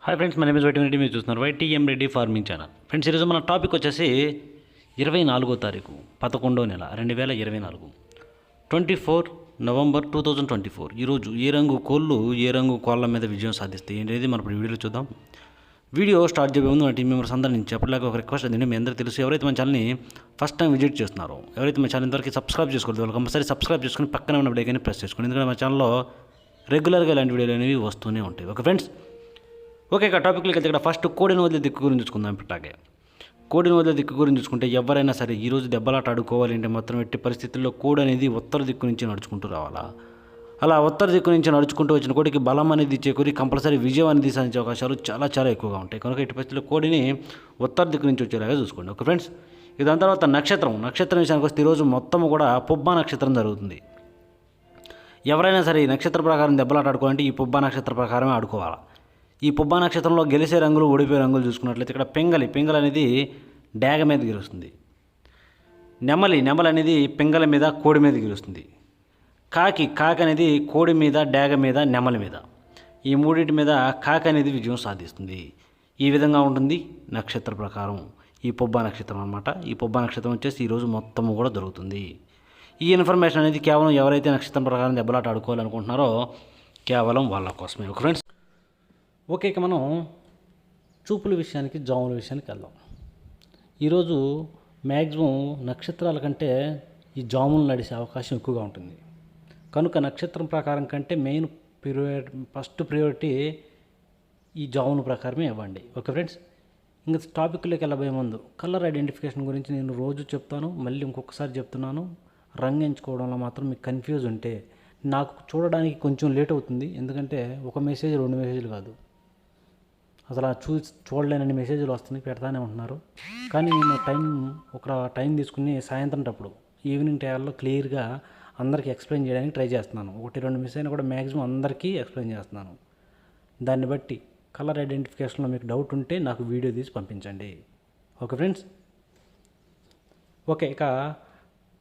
Hi friends, మన name is YT Reddy. మీరు చూస్తున్నారు YTM Reddy farming channel. Friends, ఈరోజు మన టాపిక్ వచ్చేసి 24వ తారీఖు 11వ నెల 2024 24 నవంబర్ 2024. ఈరోజు ఏ రంగు కోళ్ళ మీద విజయం సాధిస్తాయి అనేది మనం ఇప్పుడు వీడియోలో చూద్దాం. వీడియో స్టార్ట్ చేయబోయే ముందు మన టీం మెంబర్స్ అందరి నుంచి అప్పటిలాగా ఒక రిక్వెస్ట్ అండి. మీ అందరికీ తెలుసు, ఎవరైతే మన ఛానల్ని ఫస్ట్ టైం విజిట్ చేస్తున్నారో, ఎవరైతే మన ఛానల్ ఇంతవరకు సబ్స్క్రైబ్ చేసుకోలేదు, వాళ్ళు కంపల్సరీ సబ్స్క్రైబ్ చేసుకుని పక్కన ఉన్న బెల్ ఐకాన్ని ప్రెస్ చేసుకోండి. ఎందుకంటే మన ఛానల్లో రెగ్యులర్గా ఇలాంటి వీడియోలు అనేవి వస్తూనే ఉంటాయి. ఓకే ఫ్రెండ్స్, ఓకే ఇక టాపిక్లోకి వెళ్తే ఇక్కడ ఫస్ట్ కోడిని వదిలే దిక్కు గురించి చూసుకుందాం. ఇప్పటికే కోడిని వదిలే దిక్కు గురించి చూసుకుంటే, ఎవరైనా సరే ఈరోజు దెబ్బలాట ఆడుకోవాలి అంటే మాత్రం ఎట్టి పరిస్థితుల్లో కోడి అనేది ఉత్తర దిక్కు నుంచి నడుచుకుంటూ రావాలా. అలా ఉత్తర దిక్కు నుంచి నడుచుకుంటూ వచ్చిన కోడికి బలం అనేది చేకూరి కంపల్సరీ విజయం అనేది సాధించే అవకాశాలు చాలా ఎక్కువగా ఉంటాయి. కనుక ఎట్టి పరిస్థితుల్లో కోడిని ఉత్తర దిక్కు నుంచి వచ్చేలాగా చూసుకోండి. ఓకే ఫ్రెండ్స్, దాని తర్వాత నక్షత్రం విషయానికి వస్తే ఈరోజు మొత్తం కూడా పుబ్బా నక్షత్రం జరుగుతుంది. ఎవరైనా సరే ఈ నక్షత్ర ప్రకారం దెబ్బలాట ఆడుకోవాలంటే ఈ పుబ్బా నక్షత్ర ప్రకారమే ఆడుకోవాలి. ఈ పుబ్బా నక్షత్రంలో గెలిచే రంగులు, ఓడిపోయే రంగులు చూసుకున్నట్లయితే ఇక్కడ పింగళి అనేది డాగ మీద గెలుస్తుంది. నెమలి అనేది పింగళ మీద, కోడి మీద గెలుస్తుంది. కాకి అనేది కోడి మీద, డాగ మీద, నెమలి మీద, ఈ మూడింటి మీద కాకి అనేది విజయం సాధిస్తుంది. ఈ విధంగా ఉంటుంది నక్షత్ర ప్రకారం ఈ పుబ్బా నక్షత్రం అనమాట. ఈ పుబ్బా నక్షత్రం వచ్చేసి ఈరోజు మొత్తము కూడా దొరుకుతుంది. ఈ ఇన్ఫర్మేషన్ అనేది కేవలం ఎవరైతే నక్షత్రం ప్రకారం దెబ్బలాట ఆడుకోవాలనుకుంటున్నారో కేవలం వాళ్ళ కోసమే. ఓకే ఫ్రెండ్స్, ఓకే ఇక మనం చూపుల విషయానికి, జాముల విషయానికి వెళ్దాం. ఈరోజు మ్యాక్సిమం నక్షత్రాల కంటే ఈ జాములు నడిచే అవకాశం ఎక్కువగా ఉంటుంది. కనుక నక్షత్రం ప్రకారం కంటే ఫస్ట్ ప్రియారిటీ ఈ జాముల ప్రకారమే ఇవ్వండి. ఓకే ఫ్రెండ్స్, ఇంకా టాపిక్లోకి వెళ్ళబోయే ముందు కలర్ ఐడెంటిఫికేషన్ గురించి నేను రోజు చెప్తాను, మళ్ళీ ఇంకొకసారి చెప్తున్నాను. రంగు ఎంచుకోవడంలో మాత్రం మీకు కన్ఫ్యూజ్ ఉంటే నాకు చూడడానికి కొంచెం లేట్ అవుతుంది. ఎందుకంటే ఒక మెసేజ్ 2 మెసేజ్లు కాదు, అసలు చూడలేనన్ని మెసేజ్లు వస్తున్నాయి, పెడతానే ఉంటున్నారు. కానీ నేను టైం తీసుకుని సాయంత్రం టప్పుడు ఈవినింగ్ టైంలో క్లియర్గా అందరికీ ఎక్స్ప్లెయిన్ చేయడానికి ట్రై చేస్తున్నాను. 1-2 మిస్ అయినా కూడా మ్యాక్సిమం అందరికీ ఎక్స్ప్లెయిన్ చేస్తున్నాను. దాన్ని బట్టి కలర్ ఐడెంటిఫికేషన్లో మీకు డౌట్ ఉంటే నాకు వీడియో తీసి పంపించండి. ఓకే ఫ్రెండ్స్, ఓకే ఇక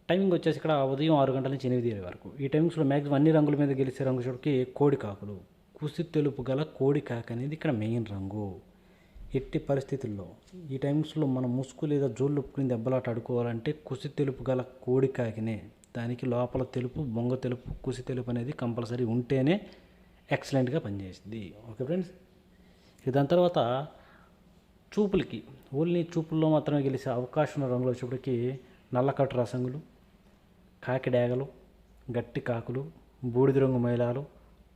టైమింగ్ వచ్చేసి ఇక్కడ ఉదయం 6 గంటల నుంచి 8 వరకు. ఈ టైమింగ్స్లో మ్యాక్సిమం అన్ని రంగుల మీద గెలిచే రంగు చూడకి కోడి కాకులు, కుసి తెలుపు గల కోడి కాకి అనేది ఇక్కడ మెయిన్ రంగు. ఎట్టి పరిస్థితుల్లో ఈ టైమ్స్లో మనం ముసుగు లేదా జోళ్ళు ఒప్పుకుని దెబ్బలాట ఆడుకోవాలంటే కుసి తెలుపు గల కోడి కాకినే. దానికి లోపల తెలుపు, బొంగ తెలుపు, కుసి తెలుపు అనేది కంపల్సరీ ఉంటేనే ఎక్సలెంట్గా పనిచేస్తుంది. ఓకే ఫ్రెండ్స్, దాని తర్వాత చూపులకి ఓన్లీ చూపుల్లో మాత్రమే గెలిచే అవకాశం ఉన్న రంగులు వచ్చేప్పటికి నల్లకట్టు రసంగులు, కాకి డేగలు, గట్టి కాకులు, బూడిద రంగు మైలాలు,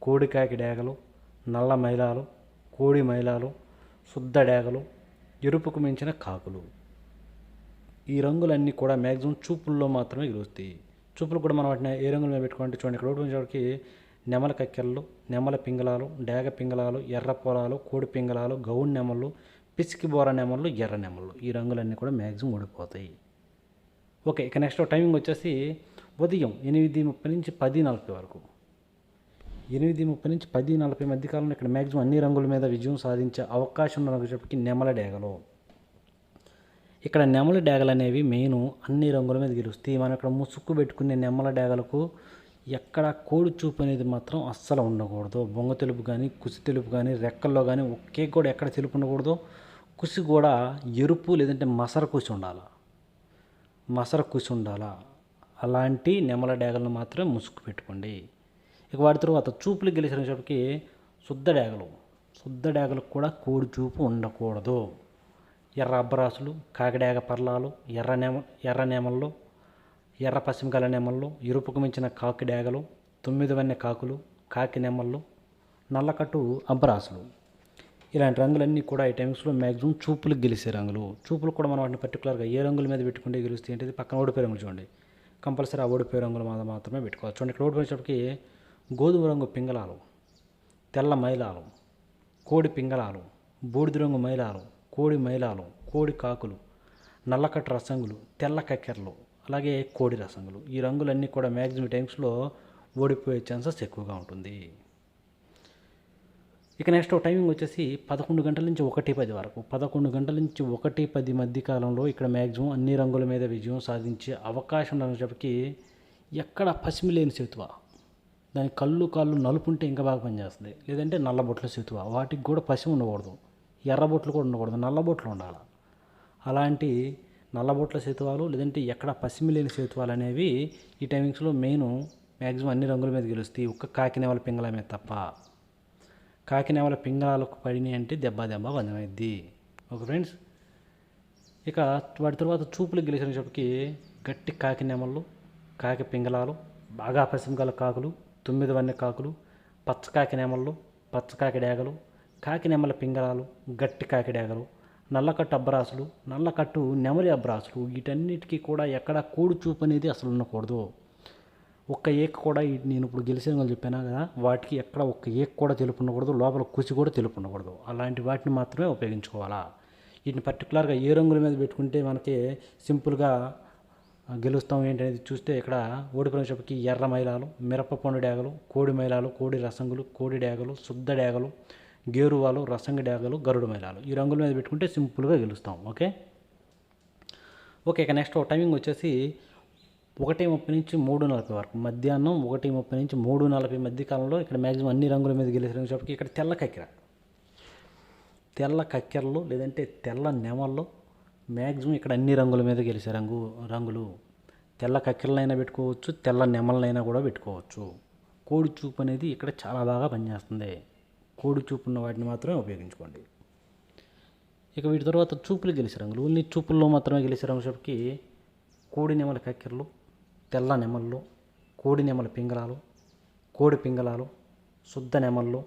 కోడికాకి డేగలు, నల్ల మైలాలు, కోడి మైలాలు, శుద్ధ డేగలు, ఎరుపుకు మించిన కాకులు. ఈ రంగులన్నీ కూడా మ్యాక్సిమం చూపుల్లో మాత్రమే గెలుస్తాయి. చూపులు కూడా మనం వాటిని ఏ రంగుల మీద పెట్టుకుంటే చూడండి. ఇక్కడ ఒకటి నెమల కక్కెరలు, నెమల పింగళాలు, డేగ పింగళాలు, ఎర్ర పొలాలు, కోడి పింగళాలు, గౌన్ నెమళ్ళు, పిసికి బోర నెమళ్ళు, ఎర్ర నెమళ్ళు. ఈ రంగులన్నీ కూడా మ్యాక్సిమం ఓడిపోతాయి. ఓకే ఇక నెక్స్ట్ టైమింగ్ వచ్చేసి ఉదయం 8:30 నుంచి 10:40 వరకు. 8:30 నుంచి 10:40 మధ్యకాలంలో ఇక్కడ మ్యాక్సిమం అన్ని రంగుల మీద విజయం సాధించే అవకాశం ఉన్న రంగు నెమల డేగలు. ఇక్కడ నెమల డేగలు అనేవి మెయిన్ అన్ని రంగుల మీద గెలుస్తాయి. మనం ఇక్కడ ముసుగు పెట్టుకునే నెమల డేగలకు ఎక్కడ కోడి చూపు అనేది మాత్రం అస్సలు ఉండకూడదు. బొంగ తెలుపు కానీ, కుసి తెలుపు కానీ, రెక్కల్లో కానీ ఒకే కూడా ఎక్కడ తెలుపు ఉండకూడదు. కుసి కూడా ఎరుపు లేదంటే మసర కుసి ఉండాలా. అలాంటి నెమల డేగలను మాత్రమే ముసుగు పెట్టుకోండి. ఇక వాటి తర్వాత చూపులు గెలిచినప్పటికీ శుద్ధ డేగలకు కూడా కోడి చూపు ఉండకూడదు. ఎర్ర అబ్బరాసులు, కాకిడేగ పర్లాలు, ఎర్ర నెమళ్ళు, ఎర్ర పశ్చిమకాల నెమళ్ళు, ఎరుపుకు మించిన కాకి డేగలు, 9 వన్నె కాకులు, కాకి నెమళ్ళు, నల్లకట్టు అబ్బరాసులు. ఇలాంటి రంగులన్నీ కూడా ఈ టైమ్స్లో మ్యాక్సిమం చూపులకు గెలిచే రంగులు. చూపులు కూడా మనం వాటిని పర్టికులర్గా ఏ రంగుల మీద పెట్టుకుంటే గెలుస్తాయి అంటే పక్కన ఓడిపోయే రంగులు చూడండి. కంపల్సరీ ఆ ఓడిపోయే రంగుల మీద మాత్రమే పెట్టుకోవచ్చు. చూడండి, ఇక్కడ ఓడిపోయేటప్పటికి గోధుమ రంగు పింగళాలు, తెల్ల మైలాలు, కోడి పింగళాలు, బూడిద రంగు మైలాలు, కోడి మైలాలు, కోడి కాకులు, నల్లకట్టు రసంగులు, తెల్ల కక్కెరలు, అలాగే కోడి రసంగులు. ఈ రంగులన్నీ కూడా మ్యాక్సిమం టైమ్స్లో ఓడిపోయే ఛాన్సెస్ ఎక్కువగా ఉంటుంది. ఇక నెక్స్ట్ టైమింగ్ వచ్చేసి 11 గంటల నుంచి 1:10 వరకు. 11 గంటల నుంచి 1:10 మధ్య కాలంలో ఇక్కడ మ్యాక్సిమం అన్ని రంగుల మీద విజయం సాధించే అవకాశం ఉన్నప్పటికీ ఎక్కడ పసిమి లేని సేతువ, దాని కళ్ళు కాళ్ళు నలుపు ఉంటే ఇంకా బాగా పనిచేస్తుంది. లేదంటే నల్లబొట్ల సేతువ, వాటికి కూడా పసి ఉండకూడదు, ఎర్రబొట్లు కూడా ఉండకూడదు, నల్లబొట్లు ఉండాలి. అలాంటి నల్లబొట్ల సేతువాలు లేదంటే ఎక్కడ పసిమి లేని సేతువాలు అనేవి ఈ టైమింగ్స్లో మ్యాక్సిమం అన్ని రంగుల మీద గెలుస్తాయి, ఒక్క కాకినేవల పింగళ మీద తప్ప. కాకినేవల పింగళాలకు పడినాయి అంటే దెబ్బ బంధమైద్ది. ఓకే ఫ్రెండ్స్, ఇక వాటి తర్వాత చూపులు గెలిచినప్పటికీ గట్టి కాకి నెమళ్ళు, కాకి పింగళాలు, బాగా పసిమిగల కాకులు, 9 వన్నె కాకులు, పచ్చకాకి నెమళ్ళు, పచ్చకాకి డేగలు, కాకి నెమల పింగళాలు, గట్టి కాకి డేగలు, నల్లకట్టు అబ్బరాసులు, నల్లకట్టు నెమలి అబ్బరాసులు, వీటన్నిటికీ కూడా ఎక్కడ కోడి చూపు అనేది అసలు ఉండకూడదు. ఒక్క ఏక్ కూడా నేను ఇప్పుడు గెలిచిన వాళ్ళు చెప్పాను కదా, వాటికి ఎక్కడ ఒక్క ఏక్ కూడా తెలుపు ఉండకూడదు, లోపల కుసి కూడా తెలుపు ఉండకూడదు. అలాంటి వాటిని మాత్రమే ఉపయోగించుకోవాలా. వీటిని పర్టికులర్గా ఏ రంగుల మీద పెట్టుకుంటే మనకి సింపుల్గా గెలుస్తాం ఏంటనేది చూస్తే ఇక్కడ ఓడిపోయినప్పటికీ ఎర్ర మైలాలు, మిరపపండు డేగలు, కోడి మైలాలు, కోడి రసంగులు, కోడి డేగలు, శుద్ధ డేగలు, గేరువాలు, రసంగి డేగలు, గరుడు మైలాలు, ఈ రంగుల మీద పెట్టుకుంటే సింపుల్గా గెలుస్తాం. ఓకే, ఇక నెక్స్ట్ టైమింగ్ వచ్చేసి 1:30 నుంచి 3:40 వరకు, మధ్యాహ్నం 1:30 నుంచి 3:40 మధ్య కాలంలో ఇక్కడ మ్యాక్సిమం అన్ని రంగుల మీద గెలిచినప్పటికీ ఇక్కడ తెల్ల కక్కెరలు లేదంటే తెల్ల నెమళ్ళు మ్యాక్సిమం ఇక్కడ అన్ని రంగుల మీద గెలిచే రంగులు. తెల్ల కక్కెరలైనా పెట్టుకోవచ్చు, తెల్ల నెమలనైనా కూడా పెట్టుకోవచ్చు. కోడి చూపు అనేది ఇక్కడ చాలా బాగా పనిచేస్తుంది. కోడి చూపు ఉన్న వాటిని మాత్రమే ఉపయోగించుకోండి. ఇక వీటి తర్వాత చూపులు గెలిచే రంగులు, ఓన్లీ చూపుల్లో మాత్రమే గెలిచే రంగులకి కోడి నెమల కక్కెరలు, తెల్ల నెమళ్ళు, కోడి నెమల పింగళాలు, కోడి పింగళాలు, శుద్ధ నెమళ్ళు,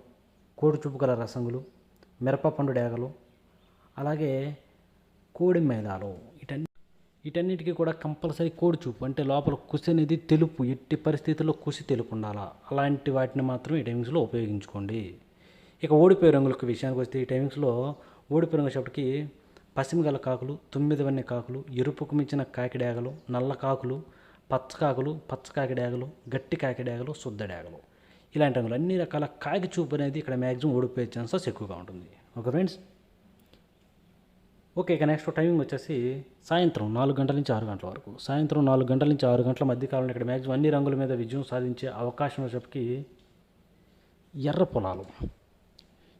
కోడి చూపు గల రసంగులు, మిరపపండు డేగలు, అలాగే కోడి మైదాలు, వీటన్నిటికీ కూడా కంపల్సరీ కోడి చూపు అంటే లోపల కుసి అనేది తెలుపు, ఎట్టి పరిస్థితుల్లో కుసి తెలుపు ఉండాలా. అలాంటి వాటిని మాత్రం ఈ టైమింగ్స్లో ఉపయోగించుకోండి. ఇక ఓడిపోయే రంగులకు విషయానికి వస్తే ఈ టైమింగ్స్లో ఓడిపోయే రంగులకి పసిమిగల కాకులు, 9 వన్నె కాకులు, ఎరుపుకు మించిన కాకి డేగలు, నల్ల కాకులు, పచ్చకాకులు, పచ్చకాకి డేగలు, గట్టి కాకి డేగలు, శుద్ధ డేగలు, ఇలాంటి రంగులు అన్ని రకాల కాకి చూపు అనేది ఇక్కడ మ్యాక్సిమం ఓడిపోయే ఛాన్సెస్ ఎక్కువగా ఉంటుంది. ఓకే ఫ్రెండ్స్, ఇక నెక్స్ట్ టైమింగ్ వచ్చేసి సాయంత్రం 4 గంటల నుంచి 6 గంటల వరకు. సాయంత్రం 4 గంటల నుంచి 6 గంటల మధ్య కాలంలో ఇక్కడ మ్యాక్సిమం అన్ని రంగుల మీద విజయం సాధించే అవకాశం వచ్చేప్పటికి ఎర్ర పొలాలు.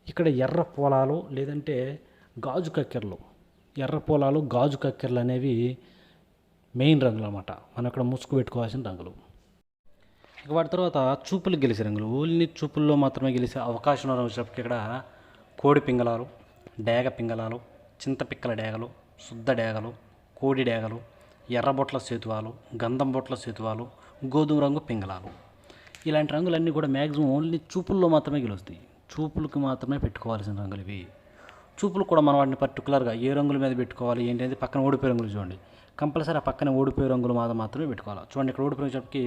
ఇక్కడ ఎర్ర పొలాలు లేదంటే గాజు కక్కెరలు, ఎర్ర పొలాలు గాజు కక్కెరలు అనేవి మెయిన్ రంగులు అన్నమాట. మనం ఇక్కడ ముసుగు పెట్టుకోవాల్సిన రంగులు. ఇక వాటి తర్వాత చూపులు గెలిచే రంగులు, ఓన్లీ చూపుల్లో మాత్రమే గెలిచే అవకాశం ఉన్న వచ్చేప్పటికి ఇక్కడ కోడి పింగళాలు, డేగ పింగళాలు, చింతపిక్కల డేగలు, శుద్ధ డేగలు, కోడి డేగలు, ఎర్రబొట్ల సేతువాలు, గంధం బొట్ల సేతువాలు, గోధుమ రంగు పింగళాలు, ఇలాంటి రంగులన్నీ కూడా మ్యాక్సిమం ఓన్లీ చూపుల్లో మాత్రమే గెలుస్తాయి. చూపులకు మాత్రమే పెట్టుకోవాల్సిన రంగులు ఇవి. చూపులు కూడా మనం వాటిని పర్టికులర్గా ఏ రంగుల మీద పెట్టుకోవాలి ఏంటి అనేది పక్కన ఓడిపోయే రంగులు చూడండి. కంపల్సరీ ఆ పక్కన ఓడిపోయే రంగులు మాత్రమే పెట్టుకోవాలి. చూడండి, ఇక్కడ ఓడిపోయేటప్పటికి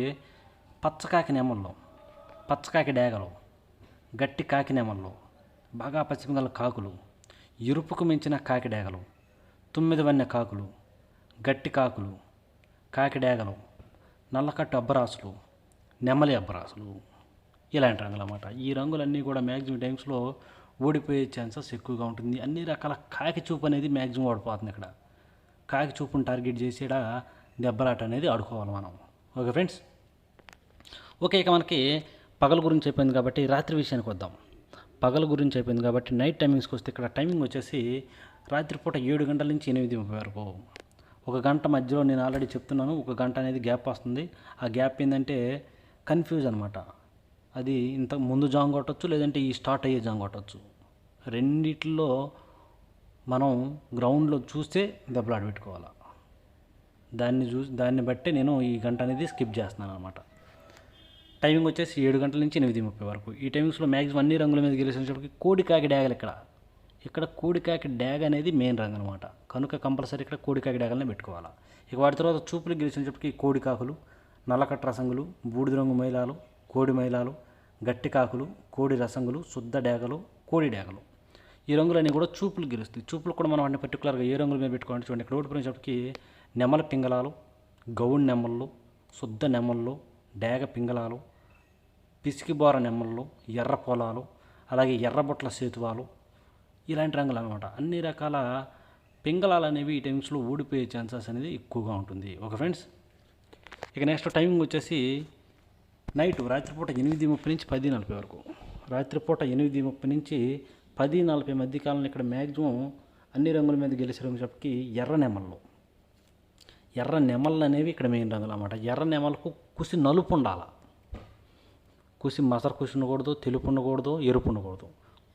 పచ్చకాకి నెమళ్ళు, పచ్చకాకి డేగలు, గట్టి కాకి నెమళ్ళు, బాగా పచ్చిమిగల కాకులు, ఎరుపుకు మించిన కాకి డేగలు, 9 వన్నె కాకులు, గట్టి కాకులు, కాకి డేగలు, నల్లకట్టు అబ్బరాసులు, నెమలి అబ్బరాసులు, ఇలాంటి రంగులు అన్నమాట. ఈ రంగులన్నీ కూడా మ్యాక్సిమం టైమ్స్లో ఓడిపోయే ఛాన్సెస్ ఎక్కువగా ఉంటుంది. అన్ని రకాల కాకి చూపు అనేది మ్యాక్సిమం ఓడిపోతుంది. ఇక్కడ కాకి చూపును టార్గెట్ చేసి ఇక్కడ దెబ్బలాట అనేది ఆడుకోవాలి మనం. ఓకే ఫ్రెండ్స్, ఇక మనకి పగల గురించి అయిపోయింది కాబట్టి రాత్రి విషయానికి వద్దాం. పగల గురించి అయిపోయింది కాబట్టి నైట్ టైమింగ్స్కి వస్తే ఇక్కడ టైమింగ్ వచ్చేసి రాత్రిపూట 7 గంటల నుంచి 8:30 వరకు. 1 గంట మధ్యలో నేను ఆల్రెడీ చెప్తున్నాను, 1 గంట అనేది గ్యాప్ వస్తుంది. ఆ గ్యాప్ ఏంటంటే కన్ఫ్యూజ్ అనమాట. అది ఇంత ముందు జాంగ్ కొట్టచ్చు, లేదంటే ఈ స్టార్ట్ అయ్యే జాంగ్ కొట్టచ్చు. రెండిట్లో మనం గ్రౌండ్లో చూస్తే దెబ్బలాట పెట్టుకోవాలి. దాన్ని బట్టే నేను ఈ గంట అనేది స్కిప్ చేస్తున్నాను అనమాట. టైమింగ్ వచ్చేసి 7 గంటల నుంచి 8:30 వరకు. ఈ టైమింగ్స్లో మ్యాక్సిమం అన్ని రంగుల మీద గెలిచినప్పటికీ కోడికాకి డ్యాగలు ఇక్కడ కోడికాకి డ్యాగ్ అనేది మెయిన్ రంగు అనమాట. కనుక కంపల్సరీ ఇక్కడ కోడికాకి డ్యాగల్ని పెట్టుకోవాలి. ఇక వాటి తర్వాత చూపులు గెలిచినప్పటికీ కోడికాకులు, నల్లకట్ట రసంగులు, బూడిద రంగు మైలాలు, కోడి మైలాలు, గట్టి కాకులు, కోడి రసంగులు, శుద్ధ డేగలు, కోడి డేగలు, ఈ రంగులన్నీ కూడా చూపులు గెలుస్తాయి. చూపులు కూడా మనం వాటిని పర్టికులర్గా ఏ రంగుల మీద పెట్టుకోవాలంటే చూడండి, ఇక్కడ ఓడిపోయినప్పటికీ నెమల పింగళాలు, గౌడు నెమళ్ళు, శుద్ధ నెమళ్ళు, డేగ పింగళాలు, పిసికిబోర నెమళ్ళు, ఎర్ర పొలాలు, అలాగే ఎర్రబొట్ల సేతువాలు, ఇలాంటి రంగులు అనమాట. అన్ని రకాల పింగళాలు అనేవి ఈ టైమ్స్లో ఓడిపోయే ఛాన్సెస్ అనేది ఎక్కువగా ఉంటుంది. ఓకే ఫ్రెండ్స్, ఇక నెక్స్ట్ టైమింగ్ వచ్చేసి నైట్ రాత్రిపూట 8:30 నుంచి 10:40 వరకు, రాత్రిపూట 8:30 నుంచి 10:40 మధ్య కాలంలో ఇక్కడ మ్యాక్సిమం అన్ని రంగుల మీద గెలిచే రంగు చెప్పి ఎర్ర నెమళ్ళు అనేవి ఇక్కడ మెయిన్ రంగులు అన్నమాట. ఎర్ర నెమలకు కుసి నలుపు ఉండాలి, కుసి మసరు కుసి ఉండకూడదు, తెలుపు ఉండకూడదు, ఎరుపు ఉండకూడదు,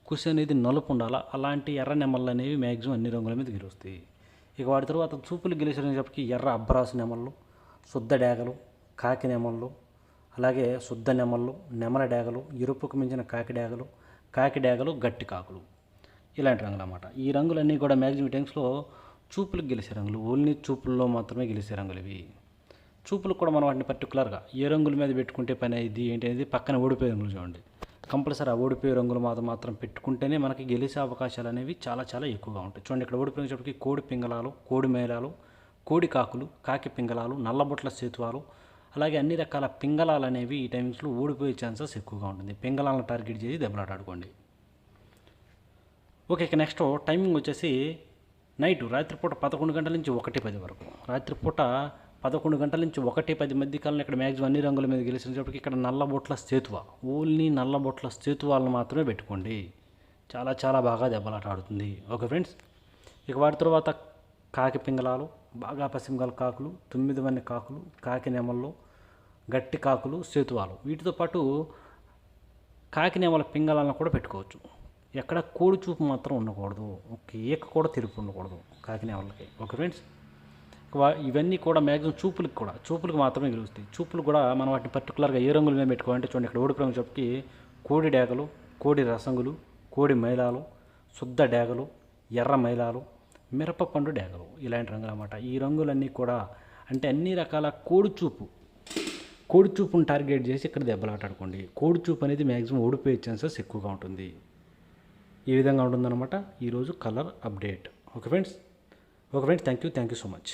కుసి అనేది నలుపు ఉండాలి. అలాంటి ఎర్ర నెమళ్ళు అనేవి మ్యాక్సిమం అన్ని రంగుల మీద గెలుస్తాయి. ఇక వాటి తర్వాత చూపులు గెలిచే రంగు చెప్పి ఎర్ర అబ్బరాసు నెమళ్ళు, శుద్ధ డేగలు, కాకి నెమళ్ళు, అలాగే శుద్ధ నెమళ్ళు, నెమల డేగలు, ఎరుపుకు మించిన కాకి డేగలు, గట్టి కాకులు, ఇలాంటి రంగులు అన్నమాట. ఈ రంగులన్నీ కూడా మ్యాక్సిమం టైమ్స్లో చూపులకు గెలిచే రంగులు, ఓన్లీ చూపుల్లో మాత్రమే గెలిచే రంగులు ఇవి. చూపులకు కూడా మనం వాటిని పర్టికులర్గా ఏ రంగుల మీద పెట్టుకుంటే పని అయ్యింది ఏంటి అనేది పక్కన ఓడిపోయే రంగులు చూడండి. కంపల్సరీ ఆ ఓడిపోయే రంగులు మాత్రం పెట్టుకుంటేనే మనకి గెలిచే అవకాశాలు అనేవి చాలా చాలా ఎక్కువగా ఉంటాయి. చూడండి ఇక్కడ ఓడిపోయినప్పటికీ కోడి పింగళాలు, కోడి మేళాలు, కోడి కాకులు, కాకి పింగళాలు, నల్లబొట్ల సేతువాలు, అలాగే అన్ని రకాల పింగళాలు అనేవి ఈ టైమింగ్స్లో ఓడిపోయే ఛాన్సెస్ ఎక్కువగా ఉంటుంది. పింగళాలను టార్గెట్ చేసి దెబ్బలాటాడుకోండి. ఓకే, ఇక నెక్స్ట్ టైమింగ్ వచ్చేసి నైట్ రాత్రిపూట 11 గంటల నుంచి 1:10 వరకు, రాత్రిపూట 11 గంటల నుంచి 1:10 మధ్య కాలంలో ఇక్కడ మ్యాక్సిమం అన్ని రంగుల మీద గెలిచినప్పటికీ ఇక్కడ నల్లబొట్ల సేతువ, ఓన్లీ నల్లబొట్ల సేతువాలను మాత్రమే పెట్టుకోండి. చాలా చాలా బాగా దెబ్బలాట ఆడుతుంది. ఓకే ఫ్రెండ్స్, ఇక వాటి తర్వాత కాకి పింగళాలు, బాగా పసిమిగల కాకులు, 9 వన్నె కాకులు, కాకి నెమళ్ళు, గట్టి కాకులు, సేతువాలు, వీటితో పాటు కాకి నెమల పింగళాలను కూడా పెట్టుకోవచ్చు. ఎక్కడ కోడి చూపు మాత్రం ఉండకూడదు, ఒక ఏక కూడా తెలుపు ఉండకూడదు కాకి నెమళ్ళకి. ఓకే ఫ్రెండ్స్, ఇవన్నీ కూడా మ్యాక్సిమం చూపులకు మాత్రమే గెలుస్తాయి. చూపులు కూడా మనం వాటిని పర్టికులర్గా ఏ రంగుల మీద పెట్టుకోవాలంటే చూడండి ఇక్కడ ఓడిపు రంగు చెప్పి కోడి డేగలు, కోడి రసంగులు, కోడి మైలాలు, శుద్ధ డేగలు, ఎర్ర మైలాలు, మిరపపండు డేగలు, ఇలాంటి రంగులు అన్నమాట. ఈ రంగులన్నీ కూడా అంటే అన్ని రకాల కోడి చూపును టార్గెట్ చేసి ఇక్కడ దెబ్బలాటాడుకోండి. కోడి చూపు అనేది మ్యాక్సిమం ఓడిపోయే ఛాన్సెస్ ఎక్కువగా ఉంటుంది. ఈ విధంగా ఉంటుందన్నమాట ఈరోజు colour update. Okay friends, thank you so much.